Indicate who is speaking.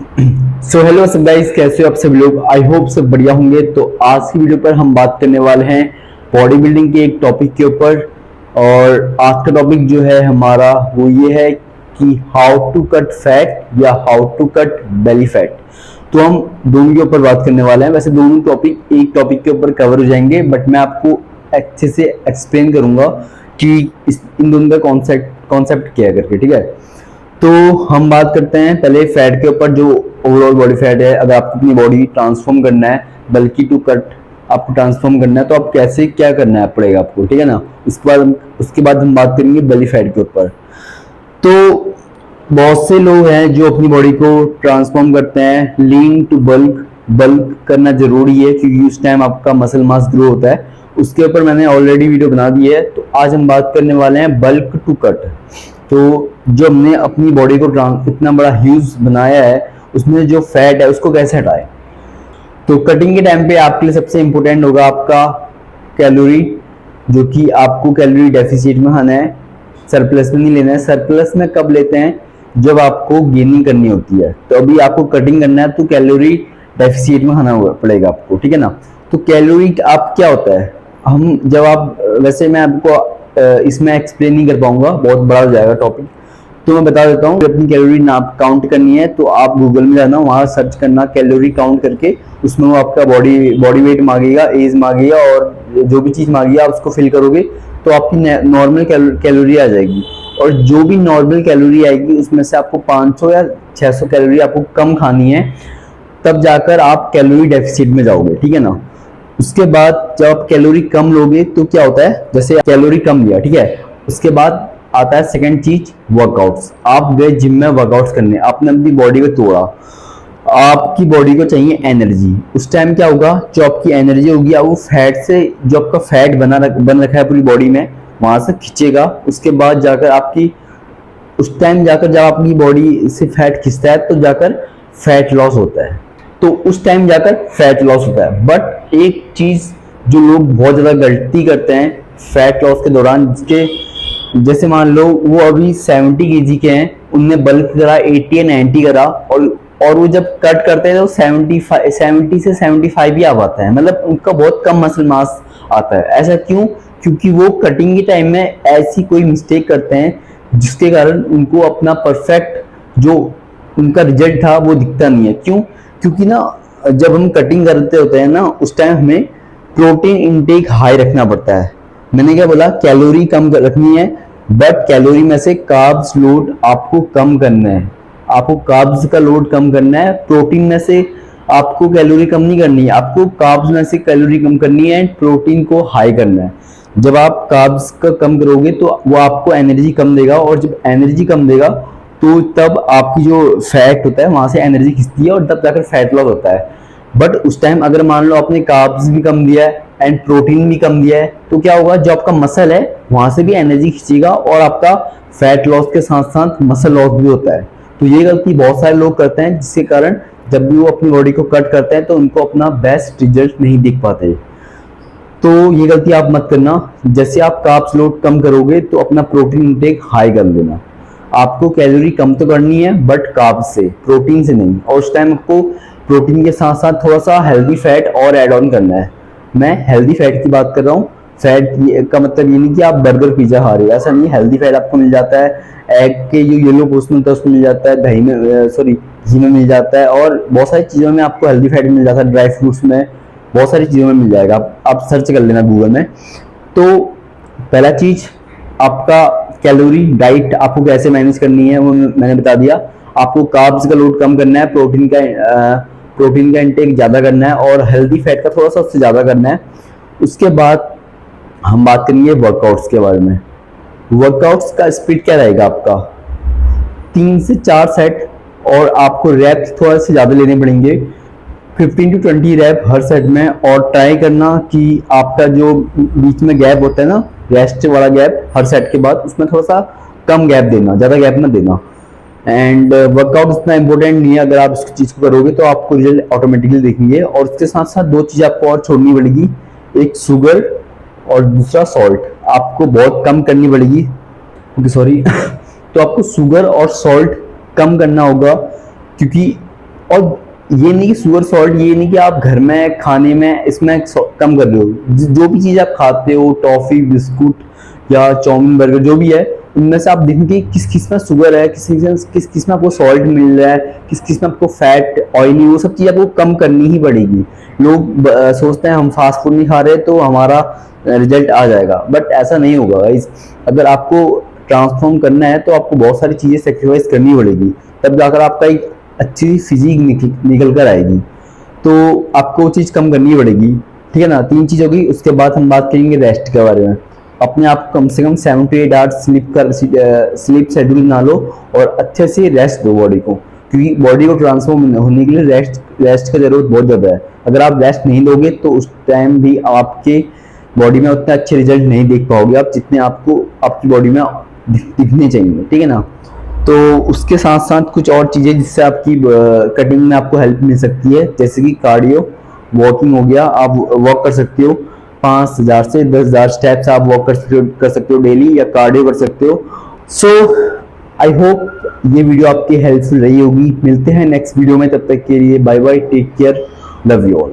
Speaker 1: So hello सब guys, कैसे हो आप सब लोग। आई होप सब बढ़िया होंगे। तो आज की वीडियो पर हम बात करने वाले हैं बॉडी बिल्डिंग के एक टॉपिक के ऊपर। और आज का टॉपिक जो है हमारा वो ये है कि हाउ टू कट फैट या how to cut belly fat. तो हम दोनों के ऊपर बात करने वाले हैं। वैसे दोनों टॉपिक एक टॉपिक के ऊपर कवर हो जाएंगे, बट मैं आपको अच्छे से एक्सप्लेन करूंगा कि इन दोनों का कॉन्सेप्ट कॉन्सेप्ट क्या है करके, ठीक है। तो हम बात करते हैं पहले फैट के ऊपर, जो ओवरऑल बॉडी फैट है। अगर आपको अपनी बॉडी ट्रांसफॉर्म करना है, बल्कि टू कट आपको ट्रांसफॉर्म करना है, तो आप कैसे क्या करना है पड़ेगा आपको, ठीक है ना। उसके बाद हम बात करेंगे बेली फैट के ऊपर। तो बहुत से लोग हैं जो अपनी बॉडी को ट्रांसफॉर्म करते हैं लीन टू बल्क। बल्क करना जरूरी है क्योंकि उस टाइम आपका मसल मास ग्रो होता है। उसके ऊपर मैंने ऑलरेडी वीडियो बना दी है। तो आज हम बात करने वाले हैं बल्क टू कट। तो जो हमने अपनी बॉडी को इतना बड़ा ह्यूज बनाया है, उसमें जो फैट है उसको कैसे हटाएं। तो कटिंग के टाइम पे आपके लिए सबसे इंपॉर्टेंट होगा आपका कैलोरी, जो कि आपको कैलोरी डेफिसिट में खाना है, सरप्लस में नहीं लेना है। सरप्लस में कब लेते हैं, जब आपको गेनिंग करनी होती है। तो अभी आपको कटिंग करना है तो कैलोरी डेफिसिट में खाना पड़ेगा आपको, ठीक है ना। तो कैलोरी आप क्या होता है, हम जब आप वैसे मैं आपको इसमें एक्सप्लेन नहीं कर पाऊंगा, बहुत बड़ा हो जाएगा टॉपिक। तो मैं बता देता हूँ, अपनी कैलोरी नाप काउंट करनी है तो आप गूगल में जाना, वहां सर्च करना कैलोरी काउंट करके। उसमें वो आपका बॉडी वेट मांगेगा, एज मांगेगा, और जो भी चीज मांगेगा आप उसको फिल करोगे तो आपकी नॉर्मल कैलोरी आ जाएगी। और जो भी नॉर्मल कैलोरी आएगी उसमें से आपको 500 या 600 कैलोरी आपको कम खानी है, तब जाकर आप कैलोरी डेफिसिट में जाओगे, ठीक है ना। उसके बाद जब आप कैलोरी कम लोगे तो क्या होता है, जैसे कैलोरी कम लिया, ठीक है, उसके बाद आता है सेकंड चीज वर्कआउट्स। आप गए जिम में वर्कआउट्स करने, आपने अपनी बॉडी को तोड़ा, आपकी बॉडी को चाहिए एनर्जी। उस टाइम क्या होगा, जो आपकी एनर्जी होगी वो फैट से, जो आपका फैट बन रखा है पूरी बॉडी में, वहां से खींचेगा। उसके बाद जाकर आपकी उस टाइम जाकर जब आपकी बॉडी से फैट खींचता है तो जाकर फैट लॉस होता है। तो उस टाइम जाकर फैट लॉस होता है। बट एक चीज जो लोग बहुत ज्यादा गलती करते हैं फैट लॉस के दौरान, जिसके जैसे मान लो वो अभी 70 केजी के हैं, उनने बल्क करा 80 या 90 करा, और वो जब कट करते हैं तो 70 से 75 ही आ पाता है, मतलब उनका बहुत कम मसल मास आता है। ऐसा क्यों, क्योंकि वो कटिंग के टाइम में ऐसी कोई मिस्टेक करते हैं जिसके कारण उनको अपना परफेक्ट जो उनका रिजल्ट था वो दिखता नहीं है। क्यों, क्योंकि ना जब हम कटिंग करते होते हैं ना, उस टाइम हमें प्रोटीन इनटेक हाई रखना पड़ता है। मैंने क्या बोला, कैलोरी कम रखनी है, बट कैलोरी में से कार्ब्स लोड आपको कम करना है। आपको कार्ब्स का लोड कम करना है, प्रोटीन में से आपको कैलोरी कम नहीं करनी है, आपको कार्ब्स में से कैलोरी कम करनी है, प्रोटीन को हाई करना है। जब आप कार्ब्स का कम करोगे तो वो आपको एनर्जी कम देगा, और जब एनर्जी कम देगा तो तब आपकी जो फैट होता है वहां से एनर्जी खिंचती है, और तब जाकर फैट लॉस होता है। बट उस टाइम अगर मान लो आपने कार्ब्स भी कम दिया है एंड प्रोटीन भी कम दिया है, तो क्या होगा, जो आपका मसल है वहां से भी एनर्जी खींचेगा, और आपका फैट लॉस के साथ साथ मसल लॉस भी होता है। तो ये गलती बहुत सारे लोग करते हैं, जिसके कारण जब भी वो अपनी बॉडी को कट करते हैं तो उनको अपना बेस्ट रिजल्ट नहीं दिख पाते। तो ये गलती आप मत करना। जैसे आप कार्ब्स लोड कम करोगे तो अपना प्रोटीन इंटेक हाई कर लेना। आपको कैलोरी कम तो करनी है, बट कार्ब्स से, प्रोटीन से नहीं। और उस टाइम आपको प्रोटीन के साथ साथ थोड़ा सा हेल्दी फैट और ऐड ऑन करना है। मैं हेल्दी फैट की बात कर रहा हूँ। फैट का मतलब ये नहीं कि आप बर्गर पिज्जा खा रहे हो, ऐसा नहीं। हेल्दी फैट आपको मिल जाता है एग के जो येलो पोर्शन होता है उसमें मिल जाता है, दही में सॉरी घी में मिल जाता है, और बहुत सारी चीज़ों में आपको हेल्दी फैट मिल जाता है, ड्राई फ्रूट्स में, बहुत सारी चीज़ों में मिल जाएगा। आप सर्च कर लेना गूगल में। तो पहला चीज आपका कैलोरी डाइट आपको कैसे मैनेज करनी है वो मैंने बता दिया। आपको कार्ब्स का लोड कम करना है, प्रोटीन का इंटेक ज़्यादा करना है, और हेल्दी फैट का थोड़ा सा उससे ज़्यादा करना है। उसके बाद हम बात करेंगे वर्कआउट्स के बारे में। वर्कआउट्स का स्पीड क्या रहेगा आपका, 3 से 4 सेट, और आपको रैप्स थोड़ा से ज़्यादा लेने पड़ेंगे, 15 to 20 रैप हर सेट में। और ट्राई करना कि आपका जो बीच में गैप होता है ना, रेस्ट वाला गैप हर सेट के बाद, उसमें थोड़ा सा कम गैप देना, ज़्यादा गैप मत देना। एंड वर्कआउट इतना इंपॉर्टेंट नहीं है, अगर आप इस चीज़ को करोगे तो आपको रिजल्ट ऑटोमेटिकली देखेंगे। और उसके साथ साथ 2 चीज़ आपको और छोड़नी पड़ेगी, एक शुगर और दूसरा सॉल्ट। आपको बहुत कम करनी पड़ेगी, सॉरी तो आपको शुगर और सॉल्ट कम करना होगा, क्योंकि और ये नहीं कि शुगर सॉल्ट, ये नहीं कि आप घर में खाने में इसमें कम कर रहे हो। जो भी चीज़ आप खाते हो, टॉफ़ी, बिस्कुट या चाउमीन, बर्गर, जो भी है, उनमें से आप देखेंगे किस किस में शुगर है, किस किस में आपको सॉल्ट मिल रहा है, किस किस में आपको फैट, ऑयली, वो सब चीज़ आपको कम करनी ही पड़ेगी। लोग सोचते हैं हम फास्ट फूड नहीं खा रहे तो हमारा रिजल्ट आ जाएगा, बट ऐसा नहीं होगा गाइस। अगर आपको ट्रांसफॉर्म करना है तो आपको बहुत सारी चीज़ें सेक्रीफाइस करनी पड़ेगी, तब जाकर आपका एक अच्छी फिजिक निकल कर आएगी। तो आपको वो चीज़ कम करनी पड़ेगी, ठीक है ना। 3 चीज़ होगी। उसके बाद हम बात करेंगे रेस्ट के बारे में। अपने आप को कम से कम 7 to 8 आवर्स स्लीप शेड्यूल बना लो और अच्छे से रेस्ट दो बॉडी को, क्योंकि बॉडी को ट्रांसफॉर्म होने के लिए रेस्ट की जरूरत बहुत ज़्यादा है। अगर आप रेस्ट नहीं दोगे तो उस टाइम भी आपके बॉडी में उतने अच्छे रिजल्ट नहीं देख पाओगे आप, जितने आपको आपकी बॉडी में दिखने चाहिए, ठीक है ना। तो उसके साथ साथ कुछ और चीज़ें जिससे आपकी कटिंग में आपको हेल्प मिल सकती है, जैसे कि कार्डियो, वॉकिंग हो गया। आप वॉक कर सकते हो 5,000 से 10,000 स्टेप्स आप वॉक कर सकते हो डेली, या कार्डियो कर सकते हो। सो आई होप ये वीडियो आपकी हेल्पफुल रही होगी। मिलते हैं नेक्स्ट वीडियो में, तब तक के लिए bye bye, take care, love you all.